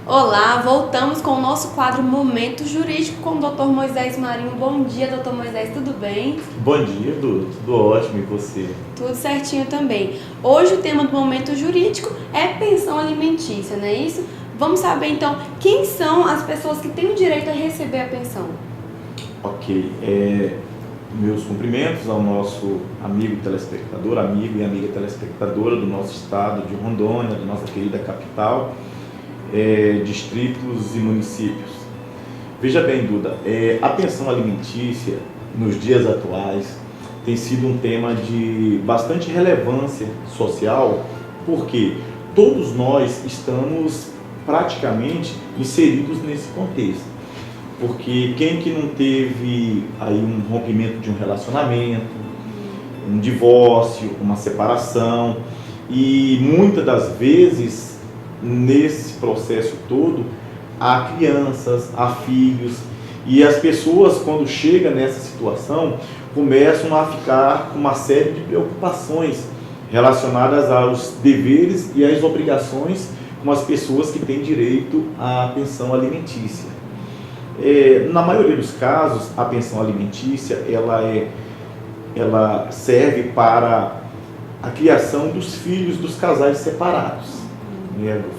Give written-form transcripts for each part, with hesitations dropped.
Olá, voltamos com o nosso quadro Momento Jurídico com o Dr. Moisés Marinho. Bom dia, Dr. Moisés, tudo bem? Bom dia, Dudu. Tudo ótimo, e você? Tudo certinho também. Hoje o tema do Momento Jurídico é pensão alimentícia, não é isso? Vamos saber então quem são as pessoas que têm o direito a receber a pensão. Ok. Meus cumprimentos ao nosso amigo telespectador, amigo e amiga telespectadora do nosso estado de Rondônia, da nossa querida capital, distritos e municípios. Veja bem, Duda, a pensão alimentícia nos dias atuais tem sido um tema de bastante relevância social, porque todos nós estamos praticamente inseridos nesse contexto. Porque quem que não teve aí um rompimento de um relacionamento, um divórcio, uma separação, e muitas das vezes nesse processo todo há crianças, há filhos, e as pessoas quando chegam nessa situação começam a ficar com uma série de preocupações relacionadas aos deveres e às obrigações com as pessoas que têm direito à pensão alimentícia. Na maioria dos casos, a pensão alimentícia ela serve para a criação dos filhos dos casais separados.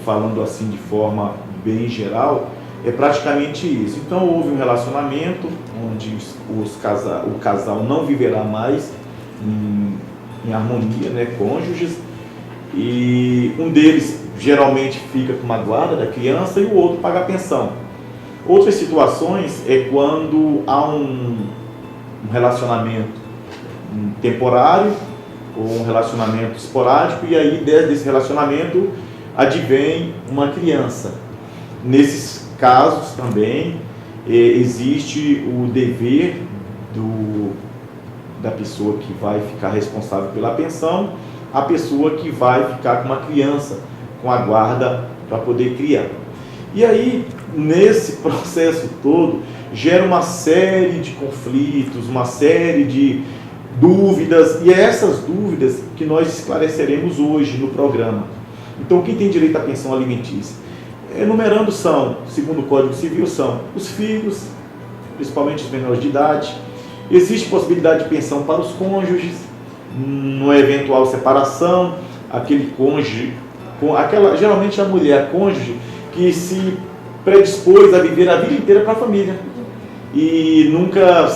Falando assim de forma bem geral, é praticamente isso. Então houve um relacionamento onde o casal não viverá mais em harmonia, cônjuges, e um deles geralmente fica com uma guarda da criança e o outro paga a pensão. Outras situações é quando há um relacionamento temporário ou um relacionamento esporádico, e aí desse relacionamento advém uma criança. Nesses casos também existe o dever da pessoa que vai ficar responsável pela pensão, a pessoa que vai ficar com uma criança com a guarda para poder criar. E aí, nesse processo todo, gera uma série de conflitos, uma série de dúvidas, e é essas dúvidas que nós esclareceremos hoje no programa. Então, quem tem direito à pensão alimentícia? Enumerando são, segundo o Código Civil, são os filhos, principalmente os menores de idade. Existe possibilidade de pensão para os cônjuges, numa eventual separação, aquele cônjuge, geralmente a mulher cônjuge, que se predispôs a viver a vida inteira para a família e nunca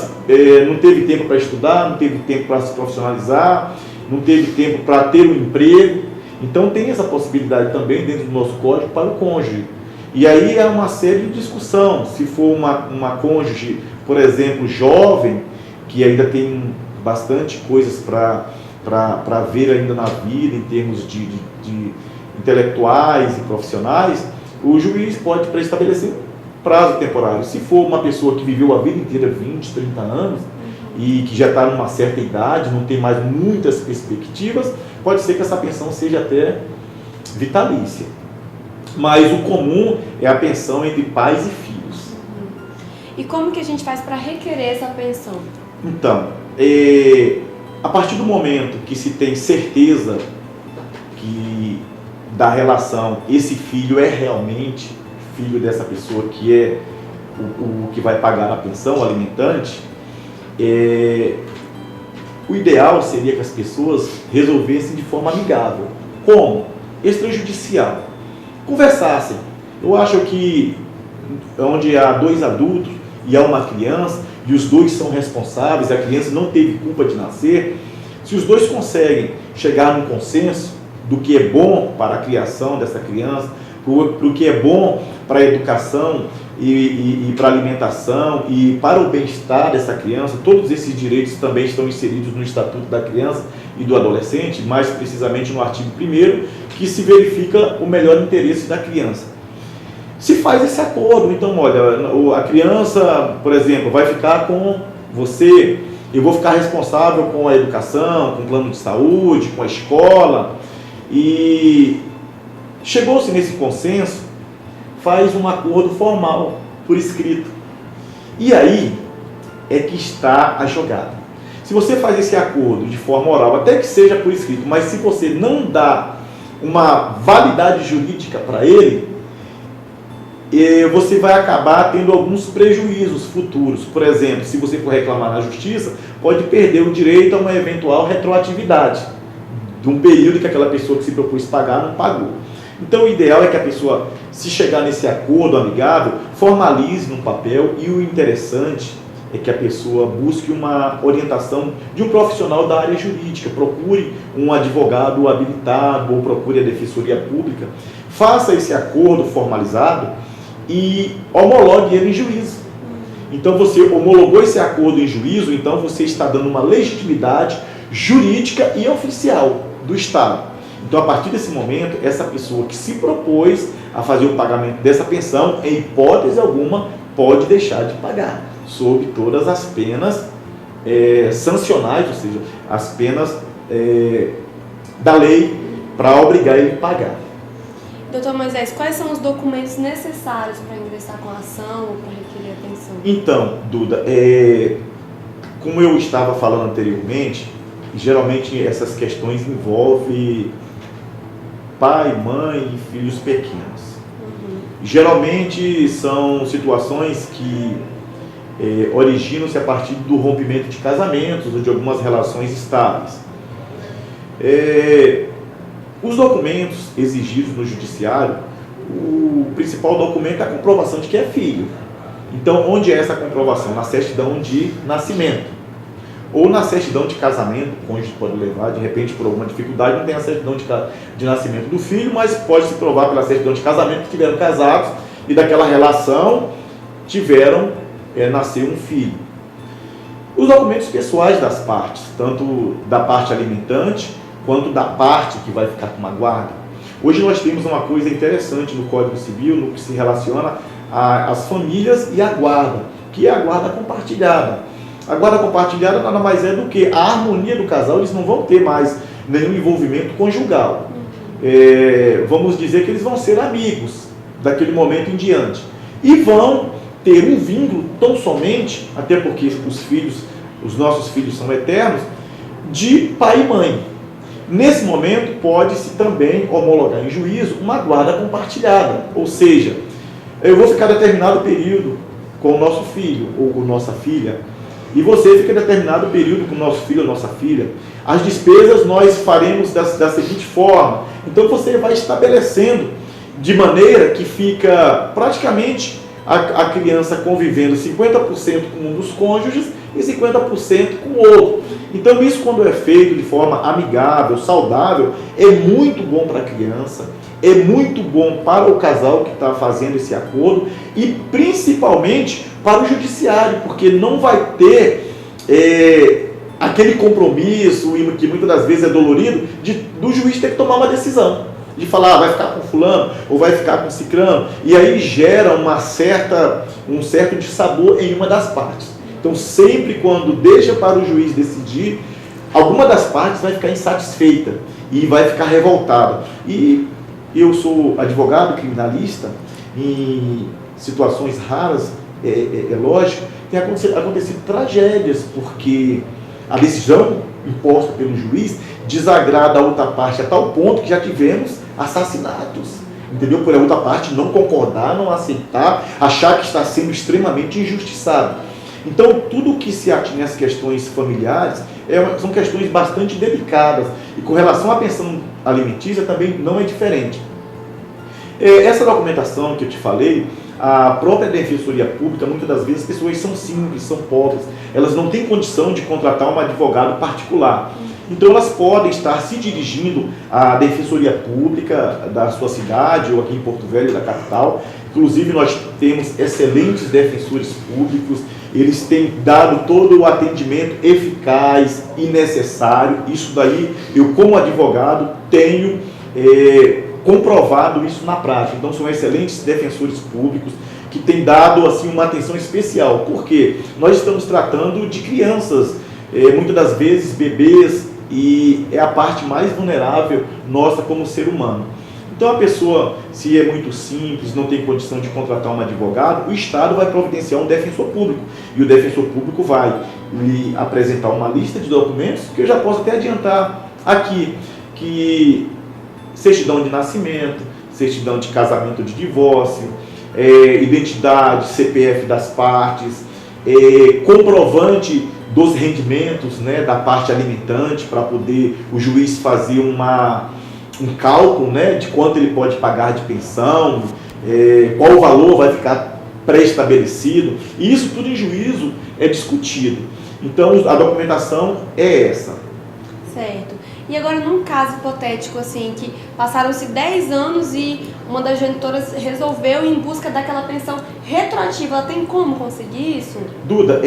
não teve tempo para estudar, não teve tempo para se profissionalizar, não teve tempo para ter um emprego. Então tem essa possibilidade também dentro do nosso código para o cônjuge. E aí é uma série de discussão. Se for uma cônjuge, por exemplo, jovem, que ainda tem bastante coisas para ver ainda na vida em termos de intelectuais e profissionais, o juiz pode estabelecer prazo temporário. Se for uma pessoa que viveu a vida inteira, 20, 30 anos, e que já está numa certa idade, não tem mais muitas perspectivas, pode ser que essa pensão seja até vitalícia. Mas o comum é a pensão entre pais e filhos. E como que a gente faz para requerer essa pensão? Então, a partir do momento que se tem certeza da relação, esse filho é realmente filho dessa pessoa que é o que vai pagar a pensão alimentante, o ideal seria que as pessoas resolvessem de forma amigável. Como? Extrajudicial. Conversassem. Eu acho que onde há dois adultos e há uma criança, e os dois são responsáveis, a criança não teve culpa de nascer, se os dois conseguem chegar num consenso do que é bom para a criação dessa criança, do que é bom para a educação e para a alimentação e para o bem-estar dessa criança, todos esses direitos também estão inseridos no Estatuto da Criança e do Adolescente, mais precisamente no artigo 1º, que se verifica o melhor interesse da criança. Se faz esse acordo, então, olha, a criança, por exemplo, vai ficar com você, eu vou ficar responsável com a educação, com o plano de saúde, com a escola, e chegou-se nesse consenso, faz um acordo formal, por escrito. E aí é que está a jogada. Se você faz esse acordo de forma oral, até que seja por escrito, mas se você não dá uma validade jurídica para ele, você vai acabar tendo alguns prejuízos futuros. Por exemplo, se você for reclamar na justiça, pode perder o direito a uma eventual retroatividade de um período que aquela pessoa que se propôs pagar não pagou. Então o ideal é que a pessoa, se chegar nesse acordo amigável, formalize no papel, e o interessante é que a pessoa busque uma orientação de um profissional da área jurídica, procure um advogado habilitado ou procure a Defensoria Pública, faça esse acordo formalizado e homologue ele em juízo. Então você homologou esse acordo em juízo, então você está dando uma legitimidade jurídica e oficial do Estado. Então, a partir desse momento, essa pessoa que se propôs a fazer o pagamento dessa pensão, em hipótese alguma, pode deixar de pagar, sob todas as penas sancionais, ou seja, as penas da lei para obrigar ele a pagar. Doutor Moisés, quais são os documentos necessários para ingressar com a ação ou para requerer a pensão? Então, Duda, como eu estava falando anteriormente, geralmente essas questões envolvem pai, mãe e filhos pequenos. Geralmente são situações que originam-se a partir do rompimento de casamentos ou de algumas relações estáveis. Os documentos exigidos no judiciário, o principal documento é a comprovação de que é filho. Então, onde é essa comprovação? Na certidão de nascimento. Ou na certidão de casamento, o cônjuge pode levar, de repente, por alguma dificuldade, não tem a certidão de nascimento do filho, mas pode se provar pela certidão de casamento que tiveram casados e daquela relação nasceu um filho. Os documentos pessoais das partes, tanto da parte alimentante, quanto da parte que vai ficar com uma guarda. Hoje nós temos uma coisa interessante no Código Civil, no que se relaciona às famílias e à guarda, que é a guarda compartilhada. A guarda compartilhada nada mais é do que a harmonia do casal. Eles não vão ter mais nenhum envolvimento conjugal. Vamos dizer que eles vão ser amigos daquele momento em diante. E vão ter um vínculo tão somente, até porque os nossos filhos são eternos, de pai e mãe. Nesse momento, pode-se também homologar em juízo uma guarda compartilhada. Ou seja, eu vou ficar determinado período com o nosso filho ou com nossa filha, e você fica determinado período com o nosso filho ou nossa filha. As despesas nós faremos da seguinte forma. Então você vai estabelecendo de maneira que fica praticamente a criança convivendo 50% com um dos cônjuges e 50% com o outro. Então isso, quando é feito de forma amigável, saudável, é muito bom para a criança, é muito bom para o casal que está fazendo esse acordo e principalmente para o judiciário, porque não vai ter aquele compromisso, que muitas das vezes é dolorido, do juiz ter que tomar uma decisão, de falar, vai ficar com fulano ou vai ficar com cicrano, e aí gera um certo dissabor em uma das partes. Então sempre quando deixa para o juiz decidir, alguma das partes vai ficar insatisfeita e vai ficar revoltada. E eu sou advogado criminalista, em situações raras, é lógico, tem acontecido tragédias, porque a decisão imposta pelo juiz desagrada a outra parte a tal ponto que já tivemos assassinatos, entendeu? Por a outra parte não concordar, não aceitar, achar que está sendo extremamente injustiçado. Então, tudo que se atinge às questões familiares são questões bastante delicadas, e com relação à pensão alimentícia também não é diferente. Essa documentação que eu te falei, a própria Defensoria Pública, muitas das vezes as pessoas são simples, são pobres, elas não têm condição de contratar um advogado particular. Então elas podem estar se dirigindo à Defensoria Pública da sua cidade ou aqui em Porto Velho, da capital. Inclusive nós temos excelentes defensores públicos, eles têm dado todo o atendimento eficaz e necessário. Isso daí eu, como advogado, tenho comprovado isso na prática. Então são excelentes defensores públicos que têm dado assim uma atenção especial, porque nós estamos tratando de crianças, muitas das vezes bebês, e é a parte mais vulnerável nossa como ser humano. Então a pessoa, se é muito simples, não tem condição de contratar um advogado, o Estado vai providenciar um defensor público, e o defensor público vai lhe apresentar uma lista de documentos, que eu já posso até adiantar aqui, que certidão de nascimento, certidão de casamento, de divórcio, identidade, CPF das partes, comprovante dos rendimentos, né, da parte alimentante, para poder o juiz fazer um cálculo, né, de quanto ele pode pagar de pensão, qual o valor vai ficar pré-estabelecido. E isso tudo em juízo é discutido. Então a documentação é essa. Certo. E agora, num caso hipotético, assim, que passaram-se 10 anos e uma das genitoras resolveu ir em busca daquela pensão retroativa, ela tem como conseguir isso? Duda,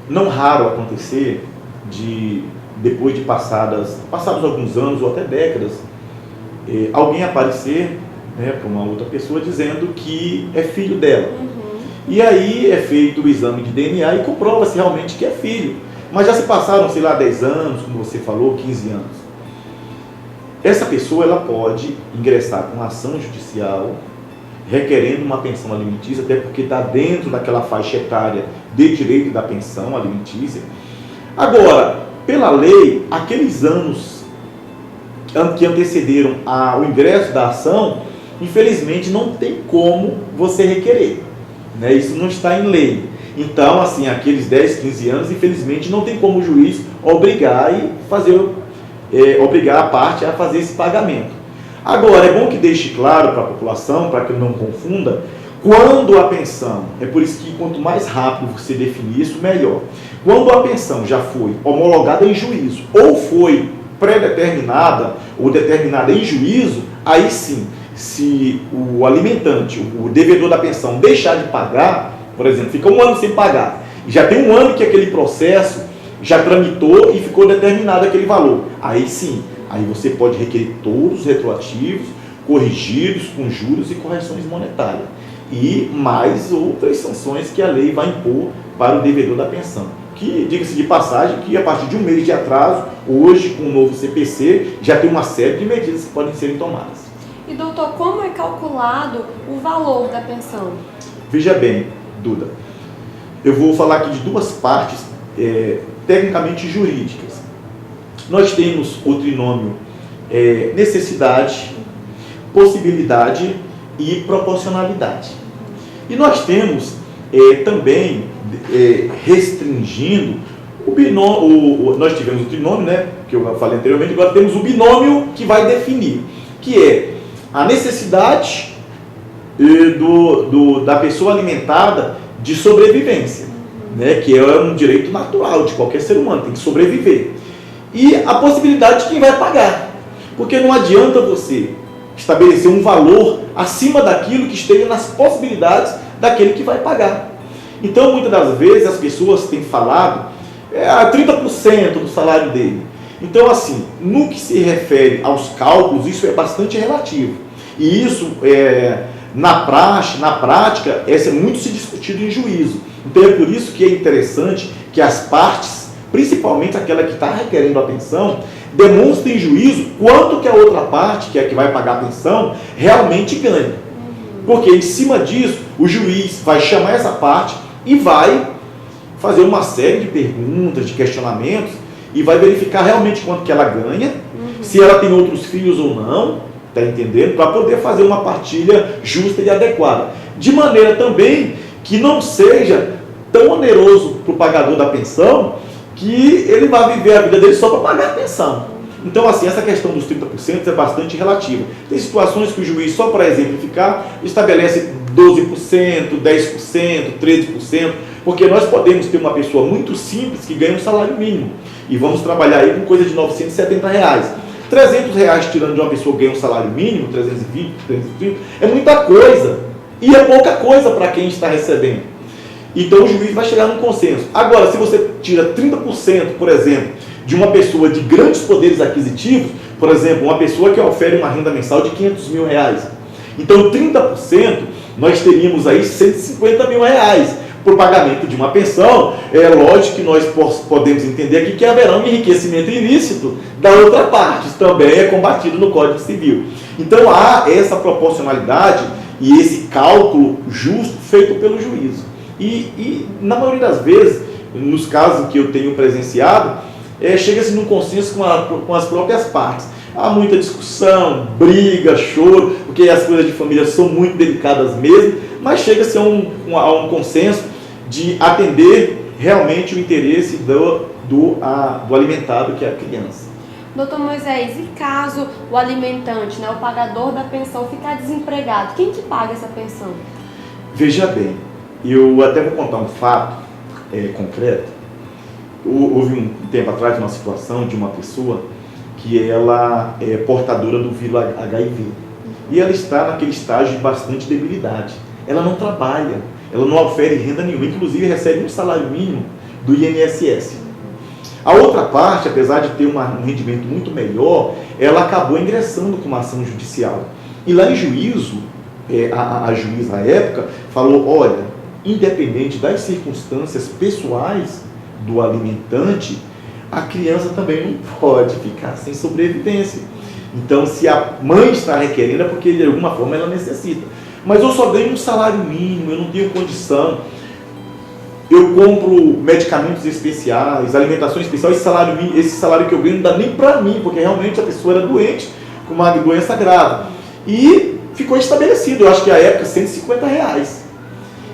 não raro acontecer depois de passados alguns anos ou até décadas, alguém aparecer, né, para uma outra pessoa dizendo que é filho dela. E aí é feito o exame de DNA e comprova-se realmente que é filho. Mas já se passaram, sei lá, 10 anos, como você falou, 15 anos. Essa pessoa ela pode ingressar com ação judicial requerendo uma pensão alimentícia, até porque está dentro daquela faixa etária de direito da pensão alimentícia. Agora, pela lei, aqueles anos que antecederam o ingresso da ação, infelizmente não tem como você requerer, né? Isso não está em lei. Então, assim, aqueles 10, 15 anos, infelizmente, não tem como o juiz obrigar a parte a fazer esse pagamento. Agora, é bom que deixe claro para a população, para que não confunda, quando a pensão, é por isso que quanto mais rápido você definir isso, melhor. Quando a pensão já foi homologada em juízo, ou foi pré-determinada, ou determinada em juízo, aí sim, se o alimentante, o devedor da pensão deixar de pagar, por exemplo, fica um ano sem pagar, e já tem um ano que aquele processo já tramitou e ficou determinado aquele valor, aí sim, aí você pode requerer todos os retroativos, corrigidos com juros e correções monetárias, e mais outras sanções que a lei vai impor para o devedor da pensão. Que, diga-se de passagem, que a partir de um mês de atraso, hoje, com o novo CPC, já tem uma série de medidas que podem serem tomadas. E doutor, como é calculado o valor da pensão? Veja bem, Duda, eu vou falar aqui de duas partes tecnicamente jurídicas. Nós temos o trinômio necessidade, possibilidade e proporcionalidade. E nós temos também restringindo o binômio, nós tivemos o trinômio, né, que eu falei anteriormente, agora temos o binômio que vai definir, que é a necessidade da pessoa alimentada de sobrevivência, né, que é um direito natural de qualquer ser humano, tem que sobreviver. E a possibilidade de quem vai pagar, porque não adianta você estabelecer um valor acima daquilo que esteja nas possibilidades daquele que vai pagar. Então, muitas das vezes, as pessoas têm falado 30% do salário dele. Então, assim, no que se refere aos cálculos, isso é bastante relativo. E isso, na prática, é muito se discutido em juízo. Então, é por isso que é interessante que as partes, principalmente aquela que está requerendo a pensão, demonstre em juízo quanto que a outra parte, que é a que vai pagar a pensão, realmente ganha. Porque em cima disso, o juiz vai chamar essa parte e vai fazer uma série de perguntas, de questionamentos, e vai verificar realmente quanto que ela ganha, se ela tem outros filhos ou não, está entendendo? Para poder fazer uma partilha justa e adequada. De maneira também que não seja tão oneroso para o pagador da pensão, que ele vai viver a vida dele só para pagar a pensão. Então, assim, essa questão dos 30% é bastante relativa. Tem situações que o juiz, só para exemplificar, estabelece 12%, 10%, 13%, porque nós podemos ter uma pessoa muito simples que ganha um salário mínimo, e vamos trabalhar aí com coisa de R$970. R$300 tirando de uma pessoa que ganha um salário mínimo, 320, 330, é muita coisa, e é pouca coisa para quem está recebendo. Então o juiz vai chegar num consenso. Agora, se você tira 30%, por exemplo, de uma pessoa de grandes poderes aquisitivos, por exemplo, uma pessoa que ofere uma renda mensal de R$500 mil, então 30%, nós teríamos aí R$150 mil para o pagamento de uma pensão. É lógico que nós podemos entender aqui que haverá um enriquecimento ilícito da outra parte, isso também é combatido no Código Civil. Então há essa proporcionalidade e esse cálculo justo feito pelo juízo. E na maioria das vezes, nos casos que eu tenho presenciado, chega-se num consenso com as próprias partes. há muita discussão, briga, choro, porque as coisas de família são muito delicadas mesmo, mas chega-se a um consenso de atender realmente o interesse do alimentado, que é a criança. Doutor Moisés, e caso o alimentante, né, o pagador da pensão, ficar desempregado, quem que paga essa pensão? Veja bem, eu até vou contar um fato concreto. Houve um tempo atrás uma situação de uma pessoa que ela é portadora do vírus HIV. E ela está naquele estágio de bastante debilidade. Ela não trabalha, ela não ofere renda nenhuma, inclusive recebe um salário mínimo do INSS. A outra parte, apesar de ter um rendimento muito melhor, ela acabou ingressando com uma ação judicial. E lá em juízo, a juíza à época falou, olha, independente das circunstâncias pessoais do alimentante, a criança também não pode ficar sem sobrevivência. Então, se a mãe está requerendo, é porque de alguma forma ela necessita. Mas eu só ganho um salário mínimo, eu não tenho condição. Eu compro medicamentos especiais, alimentação especial, esse salário que eu ganho não dá nem para mim, porque realmente a pessoa era doente, com uma doença grave. E ficou estabelecido, eu acho que à época, R$150.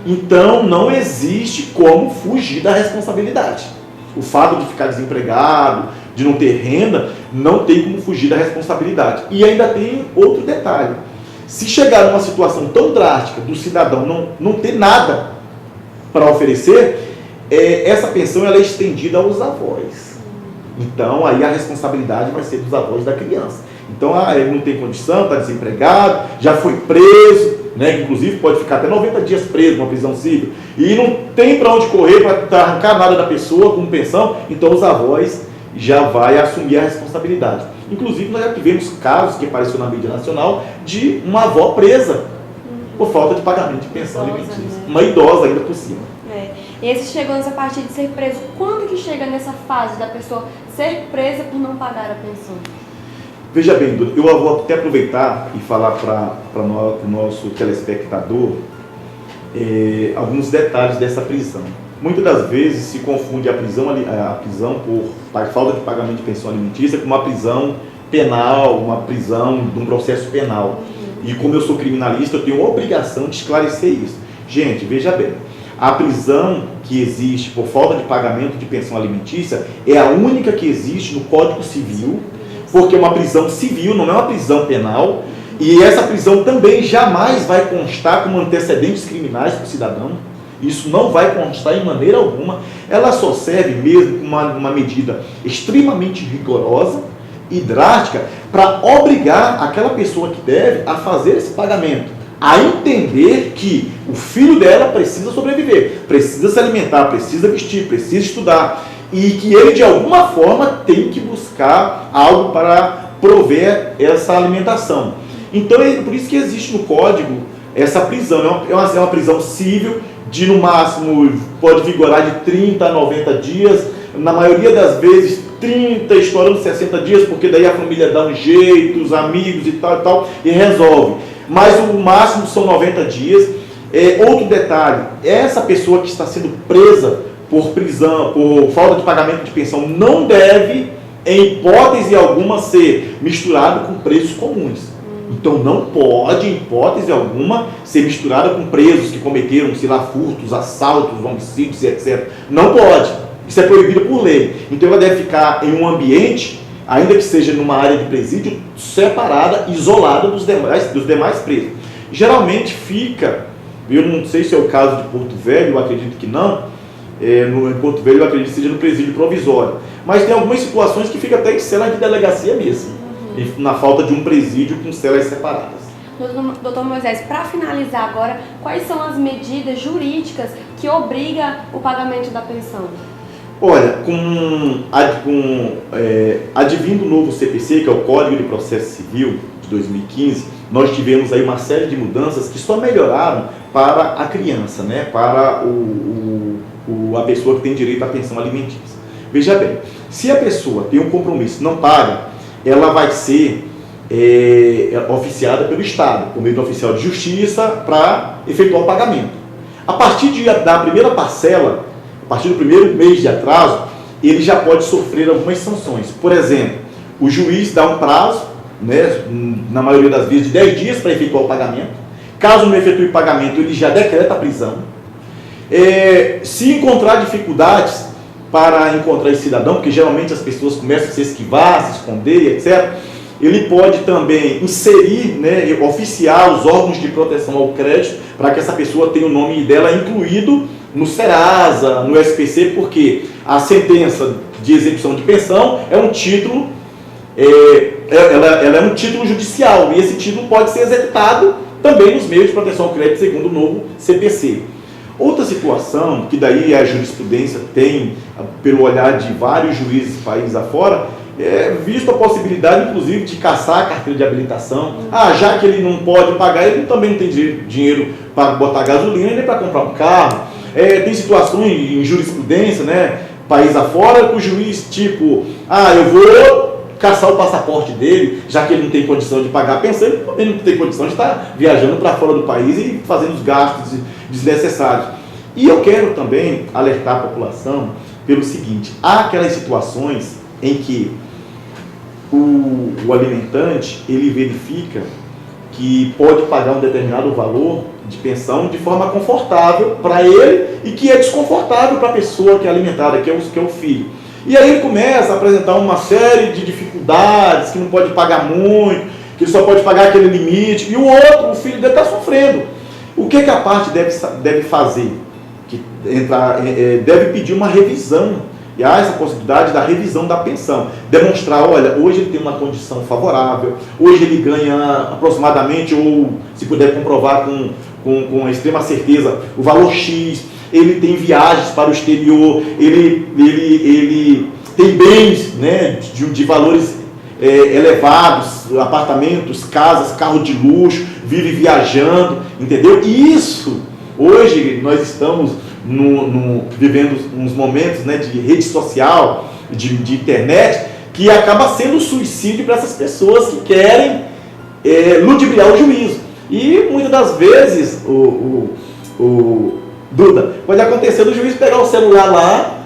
Então, não existe como fugir da responsabilidade. O fato de ficar desempregado, de não ter renda, não tem como fugir da responsabilidade. E ainda tem outro detalhe. Se chegar numa situação tão drástica do cidadão não ter nada para oferecer, essa pensão ela é estendida aos avós. Então, aí a responsabilidade vai ser dos avós da criança. Então, ele não tem condição, está desempregado, já foi preso, né? Inclusive pode ficar até 90 dias preso numa prisão civil, e não tem para onde correr para arrancar nada da pessoa como pensão, então os avós já vai assumir a responsabilidade. Inclusive, nós já tivemos casos que apareceu na mídia nacional de uma avó presa por falta de pagamento de pensão alimentícia. Né? Uma idosa ainda por cima. E esse chegou nessa parte de ser preso. Quando que chega nessa fase da pessoa ser presa por não pagar a pensão? Veja bem, eu vou até aproveitar e falar para o nosso telespectador alguns detalhes dessa prisão. Muitas das vezes se confunde a prisão por falta de pagamento de pensão alimentícia com uma prisão penal, uma prisão de um processo penal. E como eu sou criminalista, eu tenho a obrigação de esclarecer isso. Gente, veja bem, a prisão que existe por falta de pagamento de pensão alimentícia é a única que existe no Código Civil, porque é uma prisão civil, não é uma prisão penal, e essa prisão também jamais vai constar como antecedentes criminais para o cidadão. Isso não vai constar em maneira alguma. Ela só serve mesmo como uma medida extremamente rigorosa e drástica para obrigar aquela pessoa que deve a fazer esse pagamento, a entender que o filho dela precisa sobreviver, precisa se alimentar, precisa vestir, precisa estudar, e que ele de alguma forma tem que buscar algo para prover essa alimentação. Então é por isso que existe no Código essa prisão. É uma prisão civil, de no máximo pode vigorar de 30 a 90 dias, na maioria das vezes 30, estourando 60 dias, porque daí a família dá um jeito, os amigos e tal, e resolve. Mas o máximo são 90 dias. Outro detalhe, essa pessoa que está sendo presa por prisão, por falta de pagamento de pensão, não deve, em hipótese alguma, ser misturado com presos comuns. Então não pode, em hipótese alguma, ser misturada com presos que cometeram, sei lá, furtos, assaltos, homicídios, etc. Não pode. Isso é proibido por lei. Então ela deve ficar em um ambiente, ainda que seja numa área de presídio, separada, isolada dos demais presos. Geralmente fica, eu não sei se é o caso de Porto Velho, eu acredito que não, em Porto Velho eu acredito que seja no presídio provisório. Mas tem algumas situações que fica até em cela de delegacia mesmo. Na falta de um presídio com celas separadas. Doutor Moisés, para finalizar agora, quais são as medidas jurídicas que obrigam o pagamento da pensão? Olha, advindo o novo CPC, que é o Código de Processo Civil de 2015, nós tivemos aí uma série de mudanças que só melhoraram para a criança, né? Para a pessoa que tem direito à pensão alimentícia. Veja bem, se a pessoa tem um compromisso e não paga, ela vai ser oficiada pelo Estado, por meio do oficial de justiça, para efetuar o pagamento. A partir da primeira parcela, a partir do primeiro mês de atraso, ele já pode sofrer algumas sanções. Por exemplo, o juiz dá um prazo né, na maioria das vezes, de 10 dias para efetuar o pagamento. Caso não efetue o pagamento, ele já decreta a prisão. Se encontrar dificuldades para encontrar esse cidadão, porque geralmente as pessoas começam a se esquivar, se esconder, etc., ele pode também inserir, né, oficiar os órgãos de proteção ao crédito para que essa pessoa tenha o nome dela incluído no Serasa, no SPC, porque a sentença de execução de pensão é um título, ela é um título judicial, e esse título pode ser executado também nos meios de proteção ao crédito segundo o novo CPC. Outra situação, que daí a jurisprudência tem, pelo olhar de vários juízes país afora, visto a possibilidade, inclusive, de caçar a carteira de habilitação. Já que ele não pode pagar, ele também não tem dinheiro para botar gasolina nem para comprar um carro. Tem situações em jurisprudência, né, país afora, que o juiz, tipo, eu vou caçar o passaporte dele, já que ele não tem condição de pagar a pensão, ele também não tem condição de estar viajando para fora do país e fazendo os gastos desnecessários. E eu quero também alertar a população pelo seguinte: há aquelas situações em que o alimentante, ele verifica que pode pagar um determinado valor de pensão de forma confortável para ele e que é desconfortável para a pessoa que é alimentada, que é o filho. E aí ele começa a apresentar uma série de dificuldades, que não pode pagar muito, que ele só pode pagar aquele limite, e o filho dele está sofrendo. O que a parte deve fazer? Deve pedir uma revisão. E há essa possibilidade da revisão da pensão. Demonstrar, olha, hoje ele tem uma condição favorável, hoje ele ganha aproximadamente, ou se puder comprovar com extrema certeza, o valor X, ele tem viagens para o exterior, ele tem bens, né, de valores elevados, apartamentos, casas, carro de luxo, vive viajando, entendeu? E isso, hoje nós estamos vivendo uns momentos, né, de rede social, de internet, que acaba sendo suicídio para essas pessoas que querem ludibriar o juízo. E muitas das vezes, Duda, pode acontecer do juiz pegar o celular lá,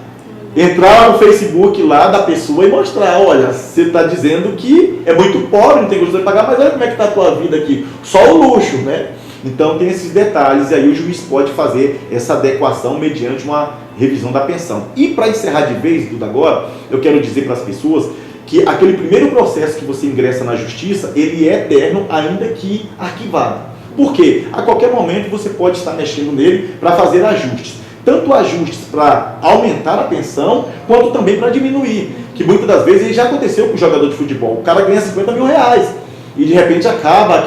entrar no Facebook lá da pessoa e mostrar: olha, você está dizendo que é muito pobre, não tem condição de pagar, mas olha como é que está a tua vida aqui, só o luxo, né? Então tem esses detalhes, e aí o juiz pode fazer essa adequação mediante uma revisão da pensão. E para encerrar de vez, Duda, agora, eu quero dizer para as pessoas que aquele primeiro processo que você ingressa na justiça, ele é eterno, ainda que arquivado. Por quê? A qualquer momento você pode estar mexendo nele para fazer ajustes. Tanto ajustes para aumentar a pensão, quanto também para diminuir. Que muitas das vezes já aconteceu com o jogador de futebol. O cara ganha 50 mil reais e de repente acaba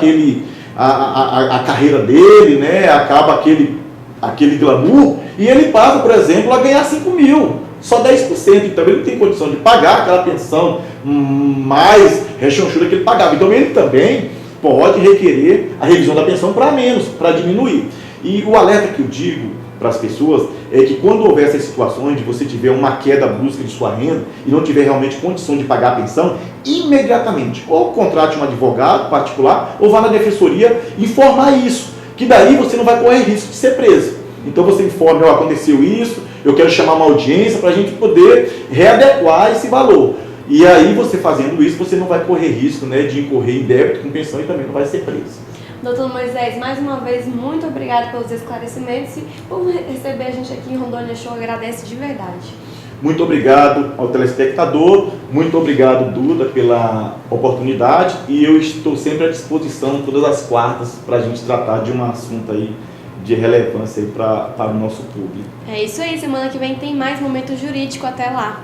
a carreira dele, né? Acaba aquele glamour, e ele passa, por exemplo, a ganhar 5 mil, só 10%. Então ele não tem condição de pagar aquela pensão mais rechonchuda que ele pagava. Então ele também pode requerer a revisão da pensão para menos, para diminuir. E o alerta que eu digo para as pessoas é que quando houver essas situações de você tiver uma queda brusca de sua renda e não tiver realmente condição de pagar a pensão, imediatamente ou contrate um advogado particular ou vá na defensoria informar isso, que daí você não vai correr risco de ser preso. Então você informa: aconteceu isso, eu quero chamar uma audiência para a gente poder readequar esse valor. E aí você fazendo isso, você não vai correr risco, né, de incorrer em débito com pensão e também não vai ser preso. Doutor Moisés, mais uma vez, muito obrigado pelos esclarecimentos e por receber a gente aqui em Rondônia Show. Agradece de verdade. Muito obrigado ao telespectador, muito obrigado, Duda, pela oportunidade, e eu estou sempre à disposição todas as quartas para a gente tratar de um assunto aí de relevância aí para o nosso público. É isso aí, semana que vem tem mais Momento Jurídico. Até lá.